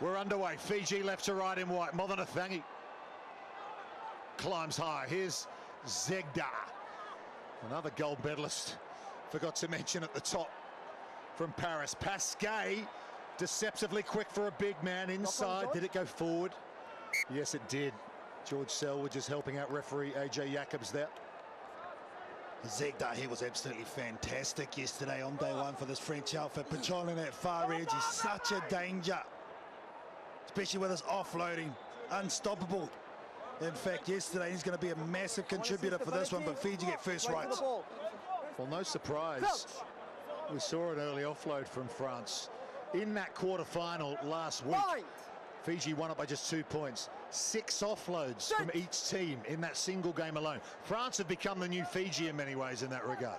We're underway. Fiji left to right in white. Mothanatangi climbs high. Here's Zegda, another gold medalist. Forgot to mention at the top from Paris. Pasquet, deceptively quick for a big man inside. Did it go forward? Yes, it did. George Selwood just helping out referee AJ Jacobs there. Zegda, he was absolutely fantastic yesterday on day one for this French outfit, patrolling that far edge. He's such a danger, especially with his offloading, unstoppable. In fact, yesterday he's going to be a massive contributor for this one, but Fiji get first rights. Well, no surprise. We saw an early offload from France. In that quarter-final last week, Fiji won up by just 2 points. 6 offloads from each team in that single game alone. France have become the new Fiji in many ways in that regard.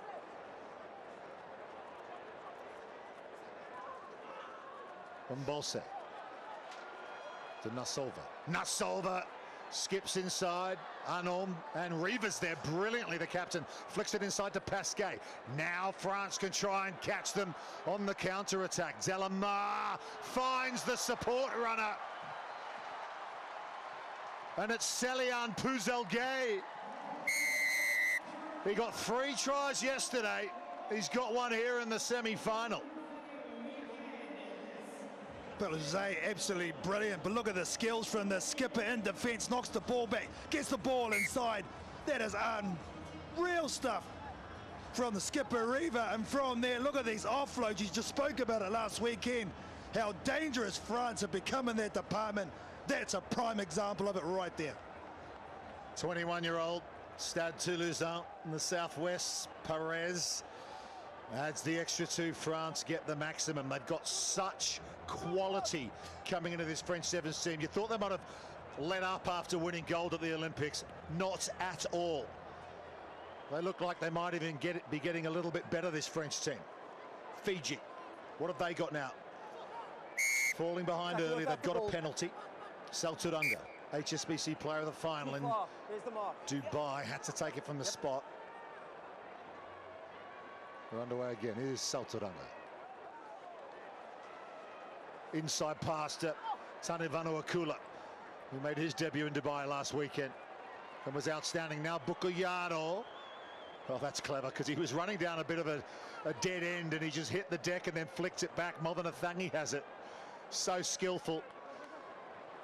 Mbose to Nasolva. Nasolva skips inside. Anom and Revivez there brilliantly. The captain flicks it inside to Pasquet. Now France can try and catch them on the counter-attack. Delamar finds the support runner. And it's Celian Puzelgay. He got 3 tries yesterday. He's got one here in the semi-final. Puzelgay absolutely brilliant, but look at the skills from the skipper in defence. Knocks the ball back, gets the ball inside. That is unreal stuff from the skipper Riva. And from there, look at these offloads. You just spoke about it last weekend, how dangerous France have become in that department. That's a prime example of it right there. 21-year-old Stade Toulousain in the southwest. Perez adds the extra 2. France get the maximum. They've got such quality coming into this French Sevens team. You thought they might have let up after winning gold at the Olympics. Not at all. They look like they might even be getting a little bit better, this French team. Fiji, what have they got now? Falling behind early, they've got a penalty. Salturanga, HSBC player of the final in Dubai, had to take it from the spot. We're underway again. Here's Salturanga. Inside pass to Tanevanu-Akula, who made his debut in Dubai last weekend and was outstanding. Now Bukoyano. Oh, that's clever, because he was running down a bit of a dead end and he just hit the deck and then flicked it back. Mothanatangi has it. So skillful.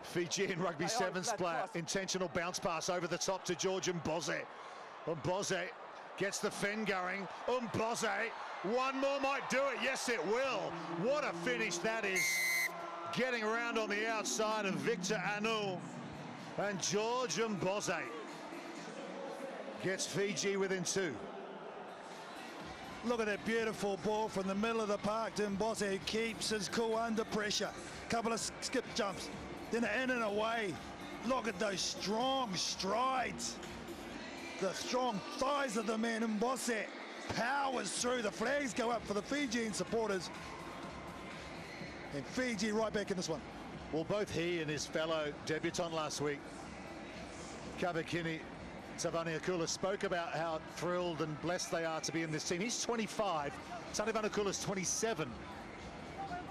Fijian rugby sevens player. Intentional bounce pass over the top to George Mbose. Mbose gets the fin going. Mbose, one more might do it. Yes, it will. What a finish that is. Getting around on the outside of Victor Anu. And George Mbose gets Fiji within 2. Look at that beautiful ball from the middle of the park to Mbose, who keeps his cool under pressure. Couple of skip jumps, then in and away. Look at those strong strides. The strong thighs of the man. Mbose powers through. The flags go up for the Fijian supporters. And Fiji right back in this one. Well, both he and his fellow debutant last week, Kabakini Tanevanu-Akula, spoke about how thrilled and blessed they are to be in this team. He's 25, Tanevanu-Akula's 27.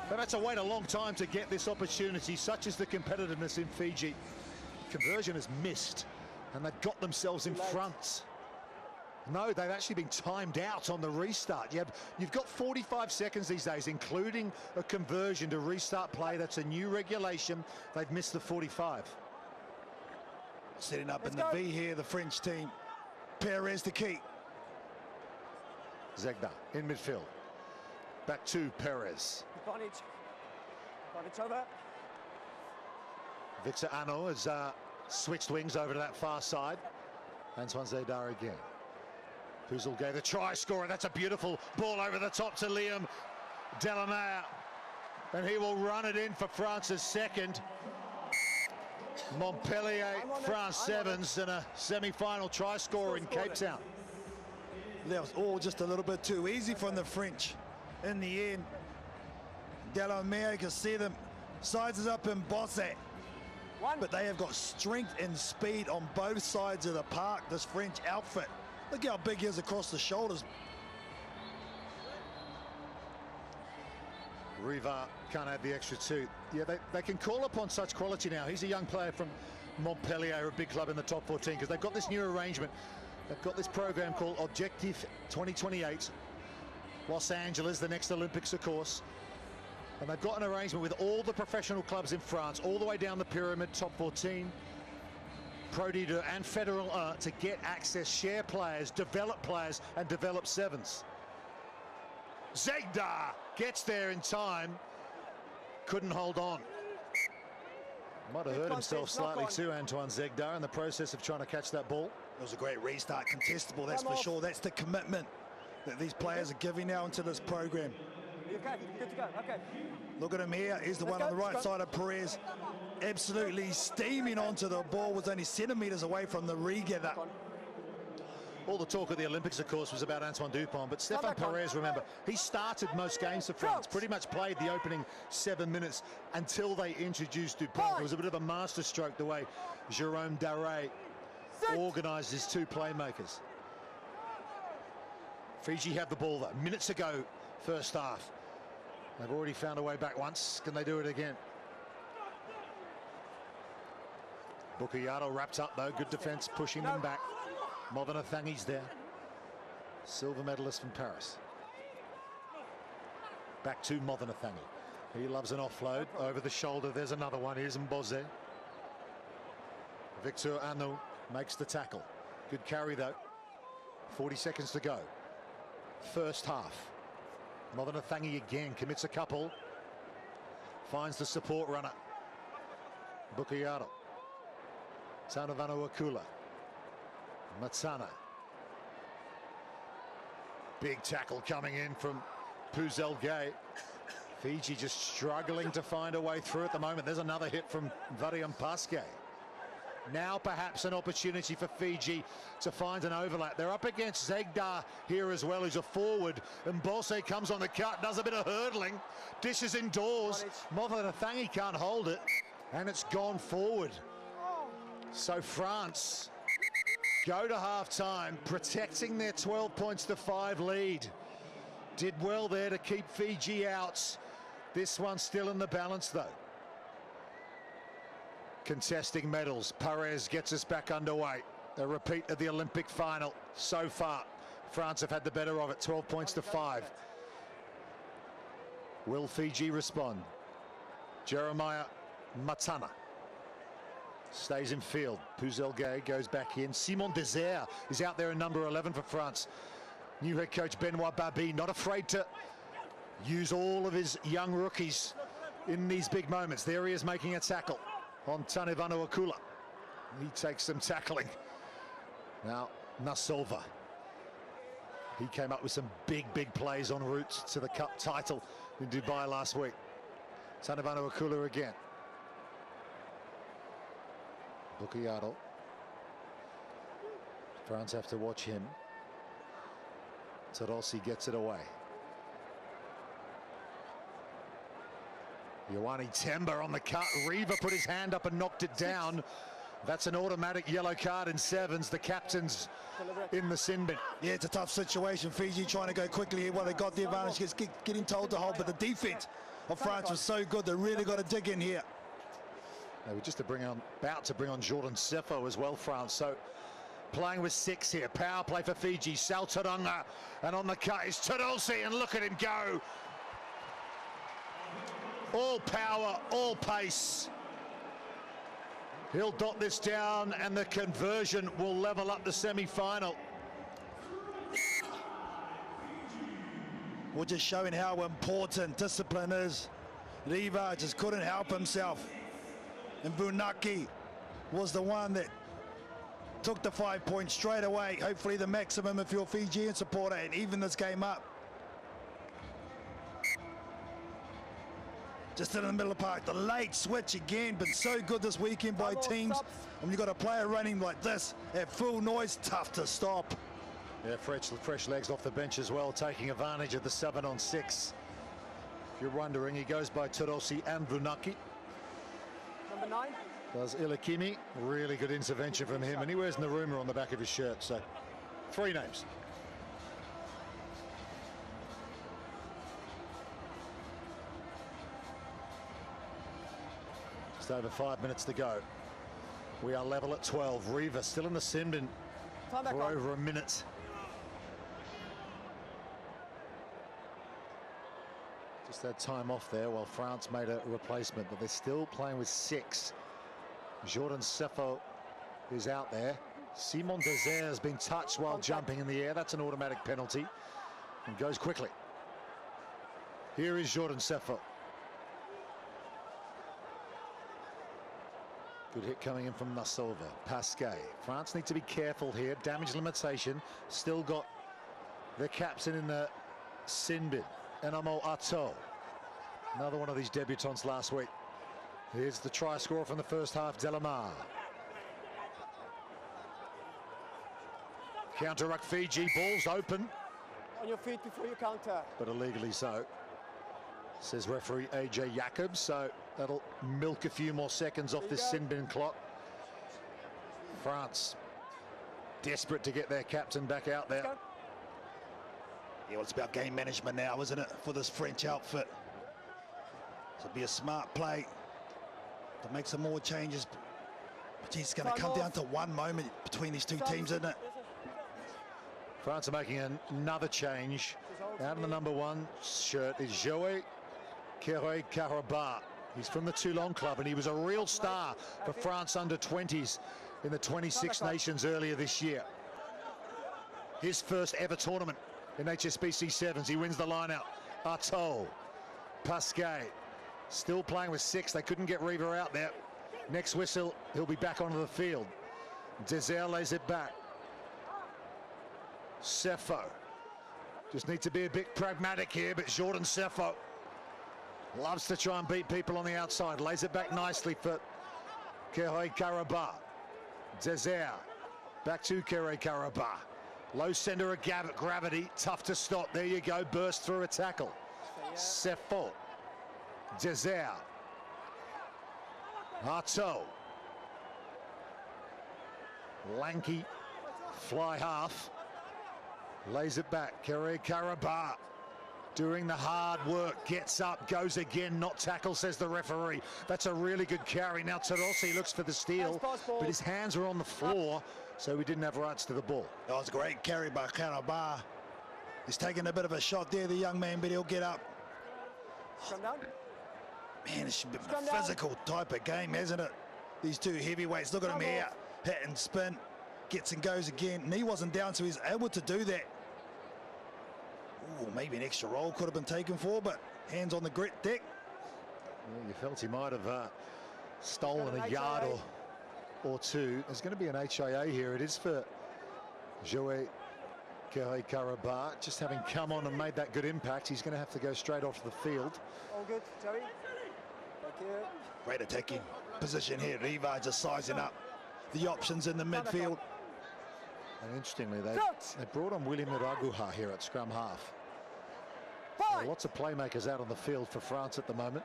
They've had to wait a long time to get this opportunity. Such is the competitiveness in Fiji. Conversion is missed, and they've got themselves in front. No, they've actually been timed out on the restart. You've got 45 seconds these days, including a conversion to restart play. That's a new regulation. They've missed the 45. Setting up in the V here, the French team. Perez the key. Zegda in midfield. Back to Perez. Advantage over. Victor Ano has switched wings over to that far side. Antoine Zegda again. Puzelgay, the try scorer. That's a beautiful ball over the top to Liam Delamare. And he will run it in for France's second. Montpellier, France Sevens, and a semi-final try scorer in Cape Town. That was all just a little bit too easy from the French. In the end, Delamere, you can see them, sizes up in Bosse. But they have got strength and speed on both sides of the park, this French outfit. Look how big he is across the shoulders. Riva can't have the extra two. Yeah, they can call upon such quality now. He's a young player from Montpellier, a big club in the top 14, because they've got this new arrangement. They've got this program called Objective 2028. Los Angeles, the next Olympics, of course. And they've got an arrangement with all the professional clubs in France, all the way down the pyramid, top 14, Pro D2 and Federal to get access, share players, and develop sevens. Zegda gets there in time, couldn't hold on. Might have hurt himself slightly too, Antoine Zegda, in the process of trying to catch that ball. It was a great restart, contestable, that's for sure. That's the commitment that these players are giving now into this program. Okay, good to go, okay. Look at him here, here's the one on the right side of Perez. Absolutely steaming onto the ball, was only centimetres away from the regather. All the talk of the Olympics, of course, was about Antoine Dupont, but Stéphane Perez, remember, he started most games for France, pretty much played the opening 7 minutes until they introduced Dupont. It was a bit of a masterstroke the way Jérôme Daré organised his two playmakers. Fiji have the ball, though. Minutes ago, first half. They've already found a way back once. Can they do it again? Bukiyato wrapped up, though. Good defence, pushing them back. Movenathangi's there. Silver medalist from Paris. Back to Movenathangi. He loves an offload. Over the shoulder, there's another one. Here's Mboze. Victor Anou makes the tackle. Good carry, though. 40 seconds to go. First half. Movenathangi again commits a couple. Finds the support runner. Bukiyato. Tanavano Akula. Matsana. Big tackle coming in from Puzel Gay. Fiji just struggling to find a way through at the moment. There's another hit from Varian Pasque. Now perhaps an opportunity for Fiji to find an overlap. They're up against Zegda here as well, who's a forward. And Mbose comes on the cut, does a bit of hurdling, dishes indoors. Movenathangi can't hold it, and it's gone forward. So France go to half-time, protecting their 12 points to 5 lead. Did well there to keep Fiji out. This one's still in the balance, though. Contesting medals. Perez gets us back underway. A repeat of the Olympic final. So far, France have had the better of it, 12 points to 5. Will Fiji respond? Jeremiah Matana stays in field. Puzel Gay goes back in. Simon Désert is out there in number 11 for France. New head coach Benoit Babi not afraid to use all of his young rookies in these big moments. There he is making a tackle on Tanevano Akula. He takes some tackling. Now Nasova. He came up with some big plays en route to the cup title in Dubai last week. Tanevano Akula again. Bukiyato. France have to watch him. Tarossi gets it away. Ioane Temba on the cut. Riva put his hand up and knocked it down. That's an automatic yellow card in sevens. The captain's in the sin bin. Yeah, it's a tough situation. Fiji trying to go quickly here. Well, they got the advantage, getting told to hold, but the defense of France was so good. They really got to dig in here. They were just about to bring on Jordan Sefo as well, France. So playing with 6 here. Power play for Fiji. Saltaranga, and on the cut is Tarossi, and look at him go. All power, all pace. He'll dot this down, and the conversion will level up the semi-final. We're just showing how important discipline is. Riva just couldn't help himself. And Bunaki was the one that took the 5 points straight away. Hopefully the maximum if you're a Fijian supporter, and even this game up. Just in the middle of the park, the late switch again, been so good this weekend by teams. When you've got a player running like this at full noise, tough to stop. Yeah, fresh legs off the bench as well, taking advantage of the 7-on-6. If you're wondering, he goes by Tarossi and Brunaki. Number 9. Does Ilakimi. Really good intervention from him, and he wears Naruma on the back of his shirt, so 3 names. Just over 5 minutes to go. We are level at 12. Revivez still in the sin bin for over a minute. Just had time off there while France made a replacement, but they're still playing with 6. Jordan Seffo is out there. Simon Desert has been touched while jumping in the air. That's an automatic penalty and goes quickly. Here is Jordan Seffo. Good hit coming in from Nassova. Pasquet. France need to be careful here. Damage limitation. Still got the captain in the sin bin. Enamo Ato. Another one of these debutants last week. Here's the try scorer from the first half, Delamar. Counter ruck Fiji. Ball's open. On your feet before you counter. But illegally so, says referee AJ Jacobs. So that'll milk a few more seconds off this sin bin clock. France desperate to get their captain back out there. Yeah, well, it's about game management now, isn't it, for this French outfit? So it'll be a smart play to make some more changes. But geez, it's going to come down to one moment between these two teams, isn't it? France are making another change. Out of the number 1 shirt is Joey Kere-Karabakh. He's from the Toulon club, and he was a real star for France under 20s in the 26 Nations earlier this year. His first ever tournament in HSBC 7s. He wins the line-out. Artaud, Pasquet, still playing with 6. They couldn't get Revivez out there. Next whistle, he'll be back onto the field. Desert lays it back. Seffo. Just need to be a bit pragmatic here, but Jordan Seffo loves to try and beat people on the outside. Lays it back nicely for Kere-Karabakh. Desert. Back to Kere-Karabakh. Low center of gravity, tough to stop. There you go, burst through a tackle. Seffo. Desert. Artaud. Lanky, fly half. Lays it back. Kere-Karabakh doing the hard work. Gets up, goes again. Not tackle, says the referee. That's a really good carry. Now Tarossi looks for the steal, but his hands were on the floor, so he didn't have rights to the ball. That was a great carry by Karabakh. He's taking a bit of a shot there, the young man, but he'll get up. Come down. Man, it should be a physical type of game, hasn't it? These two heavyweights, look at him here. Hit and spin. Gets and goes again. Knee wasn't down, so he's able to do that. Ooh, maybe an extra roll could have been taken for, but hands on the grit deck. Well, you felt he might have stolen a yard or two. There's going to be an HIA here. It is for Joey Kere-Karabakh. Just having come on and made that good impact, he's going to have to go straight off the field. All good, Joey. Thank you. Great attacking position here. Revivez just sizing up the options in the midfield. And interestingly, they brought on William Iraguha here at scrum half. So lots of playmakers out on the field for France at the moment.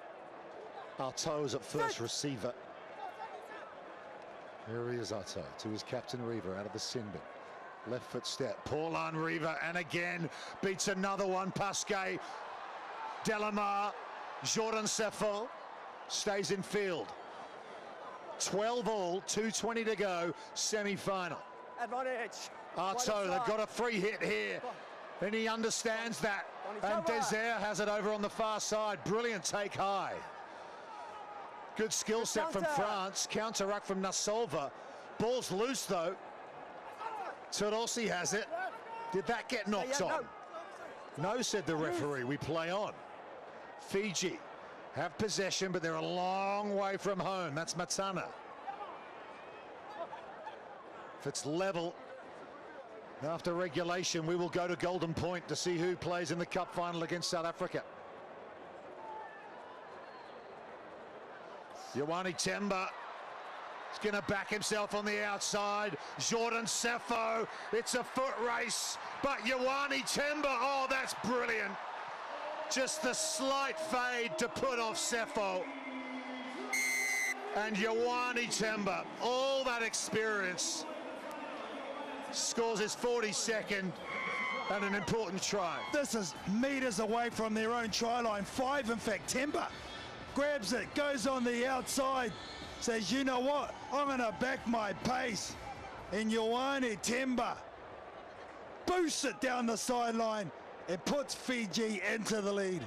Artaud is at first receiver. Here he is, Artaud, to his captain Revivez out of the sin bin. Left foot step. Paulin Revivez, and again beats another one. Pasquet, Delamar, Jordan Seffo stays in field. 12 all, 2:20 to go, semi-final. Advantage. Artaud, they've got a free hit here, and he understands that. And Desert has it over on the far side. Brilliant take high. Good skill set from France. Counter ruck from Nassova. Ball's loose though. Tarossi has it. Did that get knocked on? No, said the referee. We play on. Fiji have possession, but they're a long way from home. That's Matana. If it's level after regulation, we will go to Golden Point to see who plays in the cup final against South Africa. Ioane Temba is going to back himself on the outside. Jordan Seffo, it's a foot race, but Ioane Temba, oh, that's brilliant. Just the slight fade to put off Seffo. And Ioane Temba, all that experience, scores his 42nd and an important try. This is meters away from their own try line. 5, in fact. Temba grabs it, goes on the outside, says, you know what, I'm going to back my pace. And Ioane Temba boosts it down the sideline and puts Fiji into the lead.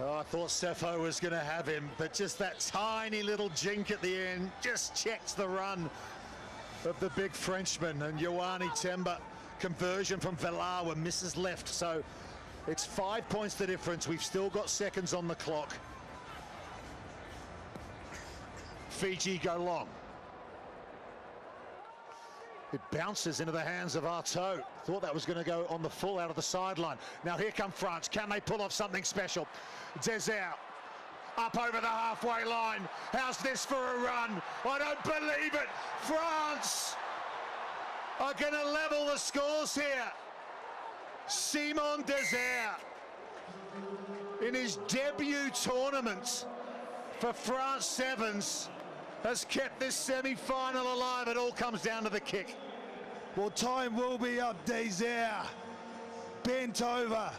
Oh, I thought Sefo was going to have him, but just that tiny little jink at the end just checks the run of the big Frenchman. And Ioane Temba, conversion from Velawa, misses left. So it's 5 points the difference. We've still got seconds on the clock. Fiji go long. It bounces into the hands of Artaud. Thought that was going to go on the full out of the sideline. Now here come France. Can they pull off something special? Desert up over the halfway line. How's this for a run? I don't believe it. France are going to level the scores here. Simon Desert, in his debut tournament for France Sevens, has kept this semi-final alive. It all comes down to the kick. Well, time will be up. Desert bent over.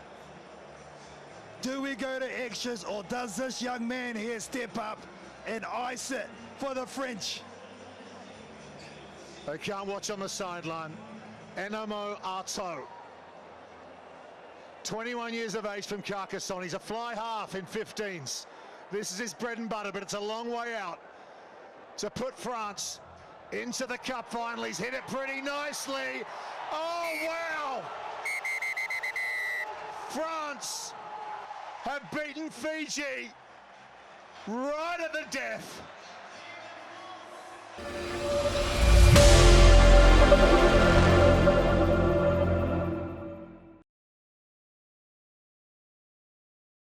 Do we go to extras, or does this young man here step up and ice it for the French? They can't watch on the sideline. Enomo Artaud, 21 years of age from Carcassonne. He's a fly half in 15s. This is his bread and butter, but it's a long way out to put France into the cup final. He's hit it pretty nicely. Oh, wow! France have beaten Fiji right at the death.